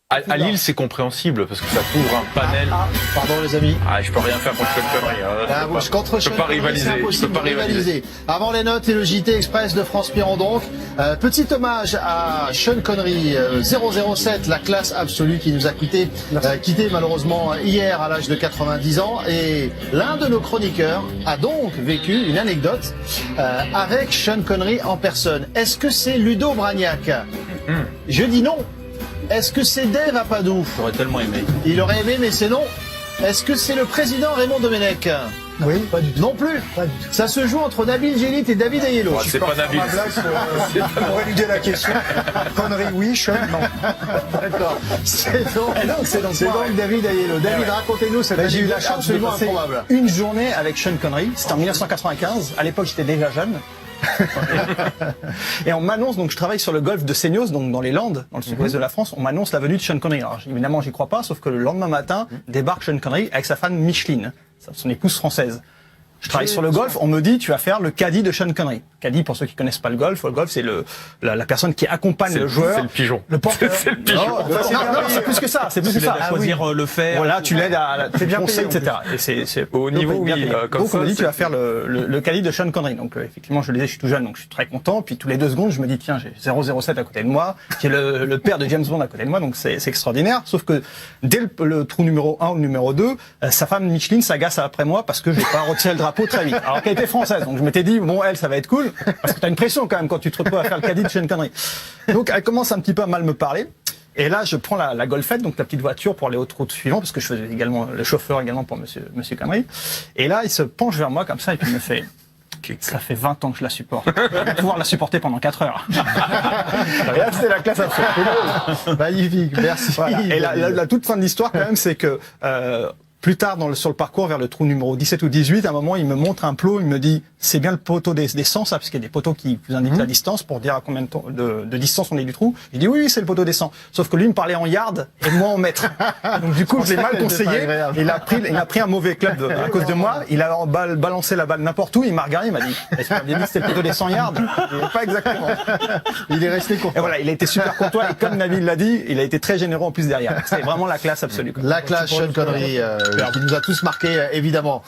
À Lille, c'est compréhensible parce que ça t'ouvre un panel. Pardon les amis. Je peux rien faire contre Sean Connery. Je peux pas rivaliser. Avant les notes et le JT Express de France Piron donc. Petit hommage à Sean Connery 007, la classe absolue qui nous a quitté malheureusement hier à l'âge de 90 ans. Et l'un de nos chroniqueurs a donc vécu une anecdote avec Sean Connery en personne. Est-ce que c'est Ludo Bragnac? Je dis non. Est-ce que c'est Dave Apadou? J'aurais tellement aimé. Il aurait aimé, mais c'est non. Est-ce que c'est le président Raymond Domenech? Oui, pas du tout. Non plus. Pas du tout. Ça se joue entre Nabil Gélit et David Ayello. C'est pas Nabil. Pour éluder la question. Connery, oui, Sean, non. D'accord. C'est donc David Ayello. David, racontez-nous cette J'ai eu la anecdote chance de absolument passer improbable. une journée avec Sean Connery. C'était en 1995. À l'époque, j'étais déjà jeune. Et on m'annonce, donc je travaille sur le golfe de Seignos, donc dans les Landes, dans le sud-ouest de la France, on m'annonce la venue de Sean Connery. Alors évidemment, j'y crois pas, sauf que le lendemain matin, débarque Sean Connery avec sa femme Micheline, son épouse française. Je travaille sur le golf, on me dit tu vas faire le caddie de Sean Connery. Caddie, pour ceux qui connaissent pas le golf c'est la personne qui accompagne le joueur. C'est le pigeon. Le porteur. C'est le pigeon. Non, c'est plus que ça, c'est plus que ça. Choisir le fer. Voilà, tu l'aides à foncer, etc. Et c'est Au niveau, oui, comme donc ça, on me dit c'est- tu vas faire le caddie de Sean Connery. Donc effectivement, je le disais, je suis tout jeune, donc je suis très content. Puis tous les 2 secondes, je me dis tiens, j'ai 007 à côté de moi, qui est le père de James Bond à côté de moi, donc c'est extraordinaire. Sauf que dès le trou numéro 1 ou le numéro 2, sa femme Micheline s'agace après moi parce que j'ai pas retiré le drapeau très vite. Alors qu'elle était française, donc je m'étais dit bon, elle, ça va être cool parce que t'as une pression quand même quand tu te retrouves à faire le caddie de Sean Connery. Donc elle commence un petit peu à mal me parler. Et là, je prends la Golfette, donc la petite voiture pour aller au trou suivant, parce que je faisais également le chauffeur également pour monsieur Connery. Et là, il se penche vers moi comme ça et puis il me fait ça fait 20 ans que je la supporte. Je vais pouvoir la supporter pendant 4 heures. Et là, c'était la classe absolue. Magnifique, merci. Voilà. Et la toute fin de l'histoire, quand même, c'est que plus tard sur le parcours vers le trou numéro 17 ou 18, à un moment, il me montre un plot, il me dit c'est bien le poteau des 100, ça, parce qu'il y a des poteaux qui vous indiquent la distance pour dire à combien de, temps, de distance on est du trou. Il dit oui, c'est le poteau des 100. Sauf que lui il me parlait en yard et moi en mètres. Donc du coup, je l'ai mal conseillé. Il a pris un mauvais club à cause de moi. Il a balancé la balle n'importe où. Il m'a regardé, il m'a dit est-ce qu'on avait dit que c'était le poteau des 100 yards? Pas exactement. Il est resté court. Et voilà, il a été super courtois et comme Nabil l'a dit, il a été très généreux en plus derrière. C'est vraiment la classe absolue. La classe Sean Connery qui nous a tous marqués évidemment.